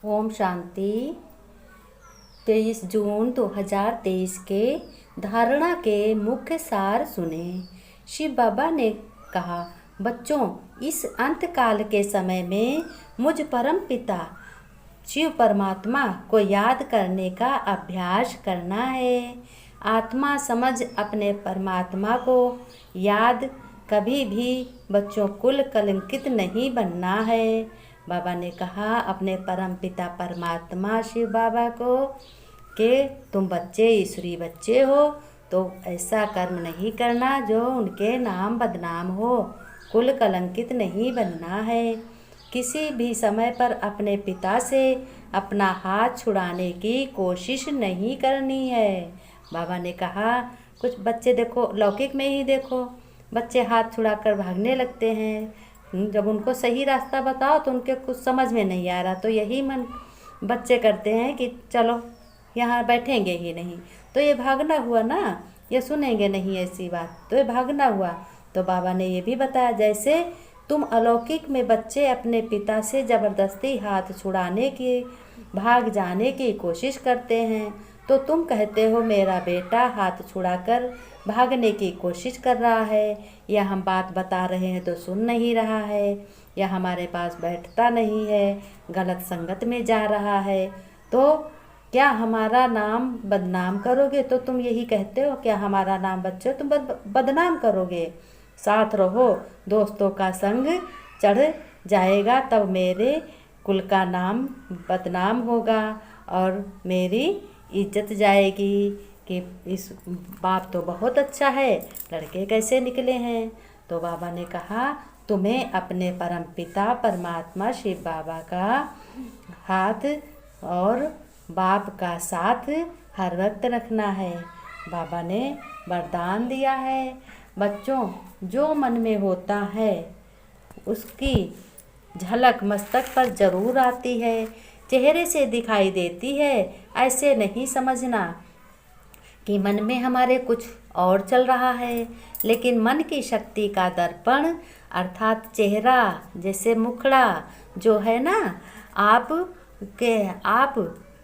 ओम शांति। 23 जून 2023 के धारणा के मुख्य सार सुने। शिव बाबा ने कहा, बच्चों, इस अंतकाल के समय में मुझ परम पिता शिव परमात्मा को याद करने का अभ्यास करना है। आत्मा समझ अपने परमात्मा को याद कभी भी बच्चों कुल कलंकित नहीं बनना है। बाबा ने कहा अपने परम पिता परमात्मा शिव बाबा को कि तुम बच्चे ईश्वरी बच्चे हो तो ऐसा कर्म नहीं करना जो उनके नाम बदनाम हो। कुल कलंकित नहीं बनना है। किसी भी समय पर अपने पिता से अपना हाथ छुड़ाने की कोशिश नहीं करनी है। बाबा ने कहा कुछ बच्चे देखो, लौकिक में ही देखो, बच्चे हाथ छुड़ाकर भागने लगते हैं। जब उनको सही रास्ता बताओ तो उनके कुछ समझ में नहीं आ रहा, तो यही मन बच्चे करते हैं कि चलो यहाँ बैठेंगे ही नहीं, तो ये भागना हुआ ना, ये सुनेंगे नहीं ऐसी बात, तो ये भागना हुआ। तो बाबा ने ये भी बताया, जैसे तुम अलौकिक में बच्चे अपने पिता से ज़बरदस्ती हाथ छुड़ाने की, भाग जाने की कोशिश करते हैं, तो तुम कहते हो मेरा बेटा हाथ छुड़ाकर भागने की कोशिश कर रहा है, या हम बात बता रहे हैं तो सुन नहीं रहा है, या हमारे पास बैठता नहीं है, गलत संगत में जा रहा है, तो क्या हमारा नाम बदनाम करोगे? तो तुम यही कहते हो क्या हमारा नाम बच्चों तुम बदनाम करोगे? साथ रहो, दोस्तों का संग चढ़ जाएगा, तब मेरे कुल का नाम बदनाम होगा और मेरी इज्जत जाएगी कि इस बाप तो बहुत अच्छा है, लड़के कैसे निकले हैं। तो बाबा ने कहा तुम्हें अपने परम पिता परमात्मा शिव बाबा का हाथ और बाप का साथ हर वक्त रखना है। बाबा ने वरदान दिया है, बच्चों जो मन में होता है उसकी झलक मस्तक पर जरूर आती है, चेहरे से दिखाई देती है। ऐसे नहीं समझना कि मन में हमारे कुछ और चल रहा है, लेकिन मन की शक्ति का दर्पण अर्थात चेहरा, जैसे मुखड़ा जो है ना, आप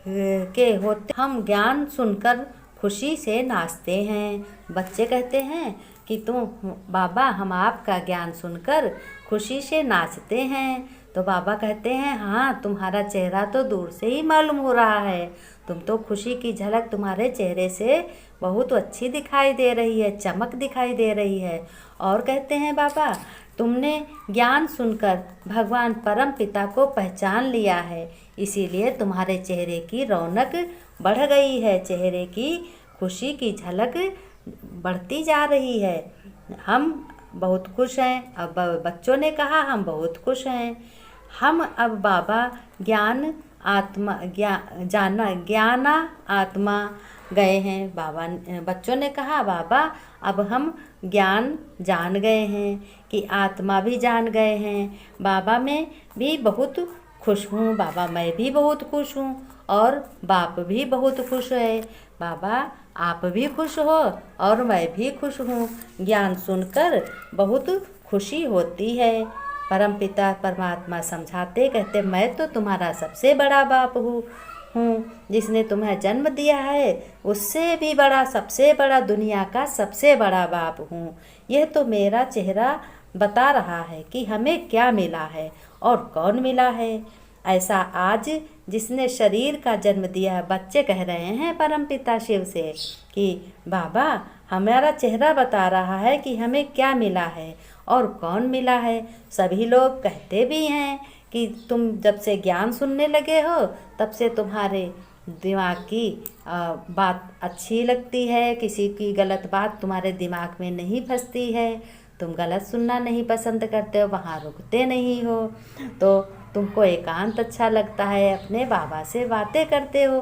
के होते हम ज्ञान सुनकर खुशी से नाचते हैं। बच्चे कहते हैं कि तुम बाबा हम आपका ज्ञान सुनकर खुशी से नाचते हैं। तो बाबा कहते हैं हाँ, तुम्हारा चेहरा तो दूर से ही मालूम हो रहा है, तुम तो खुशी की झलक तुम्हारे चेहरे से बहुत अच्छी दिखाई दे रही है, चमक दिखाई दे रही है। और कहते हैं बाबा तुमने ज्ञान सुनकर भगवान परम पिता को पहचान लिया है, इसीलिए तुम्हारे चेहरे की रौनक बढ़ गई है, चेहरे की खुशी की झलक बढ़ती जा रही है। हम बहुत खुश हैं। अब बच्चों ने कहा हम बहुत खुश हैं। हम अब बाबा ज्ञान आत्मा ज्ञाना आत्मा गए हैं। बच्चों ने कहा बाबा अब हम ज्ञान जान गए हैं कि आत्मा भी जान गए हैं। बाबा मैं भी बहुत खुश हूँ, बाबा मैं भी बहुत खुश हूँ और बाप भी बहुत खुश है। बाबा आप भी खुश हो और मैं भी खुश हूँ। ज्ञान सुनकर बहुत खुशी होती है। परमपिता परमात्मा समझाते कहते मैं तो तुम्हारा सबसे बड़ा बाप हूँ, जिसने तुम्हें जन्म दिया है उससे भी बड़ा, सबसे बड़ा, दुनिया का सबसे बड़ा बाप हूँ। यह तो मेरा चेहरा बता रहा है कि हमें क्या मिला है और कौन मिला है। ऐसा आज जिसने शरीर का जन्म दिया, बच्चे कह रहे हैं परमपिता शिव से कि बाबा हमारा चेहरा बता रहा है कि हमें क्या मिला है और कौन मिला है। सभी लोग कहते भी हैं कि तुम जब से ज्ञान सुनने लगे हो तब से तुम्हारे दिमाग की बात अच्छी लगती है, किसी की गलत बात तुम्हारे दिमाग में नहीं फंसती है, तुम गलत सुनना नहीं पसंद करते हो, वहाँ रुकते नहीं हो, तो तुमको एकांत अच्छा लगता है, अपने बाबा से बातें करते हो।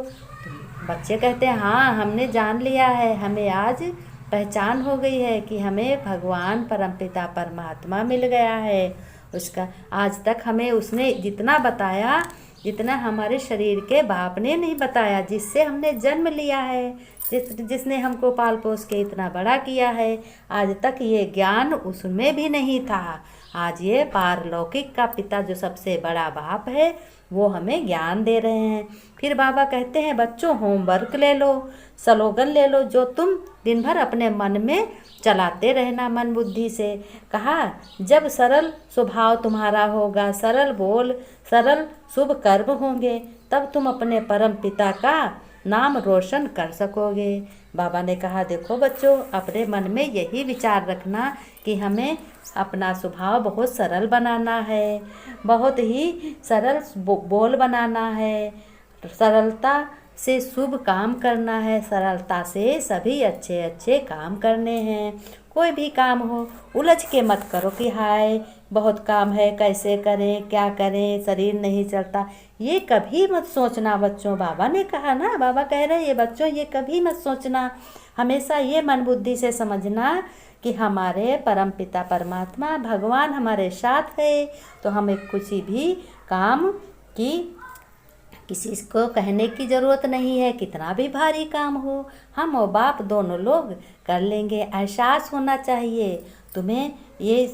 बच्चे कहते हैं हाँ हमने जान लिया है, हमें आज पहचान हो गई है कि हमें भगवान परमपिता परमात्मा मिल गया है। उसका आज तक हमें उसने जितना बताया, जितना हमारे शरीर के बाप ने नहीं बताया, जिससे हमने जन्म लिया है, जिसने हमको पाल पोस के इतना बड़ा किया है। आज तक ये ज्ञान उसमें भी नहीं था। आज ये पारलौकिक का पिता जो सबसे बड़ा बाप है वो हमें ज्ञान दे रहे हैं। फिर बाबा कहते हैं बच्चों होमवर्क ले लो, स्लोगन ले लो जो तुम दिन भर अपने मन में चलाते रहना मन बुद्धि से। कहा जब सरल स्वभाव तुम्हारा होगा, सरल बोल, सरल शुभ कर्म होंगे, तब तुम अपने परम पिता का नाम रोशन कर सकोगे। बाबा ने कहा देखो बच्चों, अपने मन में यही विचार रखना कि हमें अपना स्वभाव बहुत सरल बनाना है, बहुत ही सरल बोल बनाना है, सरलता से शुभ काम करना है, सरलता से सभी अच्छे अच्छे काम करने हैं। कोई भी काम हो उलझ के मत करो कि हाय बहुत काम है, कैसे करें, क्या करें, शरीर नहीं चलता, ये कभी मत सोचना बच्चों। बाबा ने कहा ना, बाबा कह रहे हैं ये बच्चों ये कभी मत सोचना। हमेशा ये मन बुद्धि से समझना कि हमारे परम पिता परमात्मा भगवान हमारे साथ है, तो हमें किसी भी काम की किसी को कहने की ज़रूरत नहीं है। कितना भी भारी काम हो हम और बाप दोनों लोग कर लेंगे। एहसास होना चाहिए तुम्हें, ये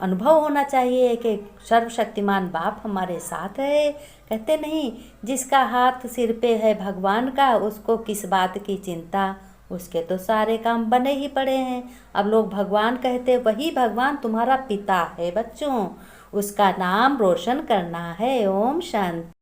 अनुभव होना चाहिए कि सर्वशक्तिमान बाप हमारे साथ है। कहते नहीं जिसका हाथ सिर पे है भगवान का उसको किस बात की चिंता, उसके तो सारे काम बने ही पड़े हैं। अब लोग भगवान कहते, वही भगवान तुम्हारा पिता है बच्चों, उसका नाम रोशन करना है। ओम शांति।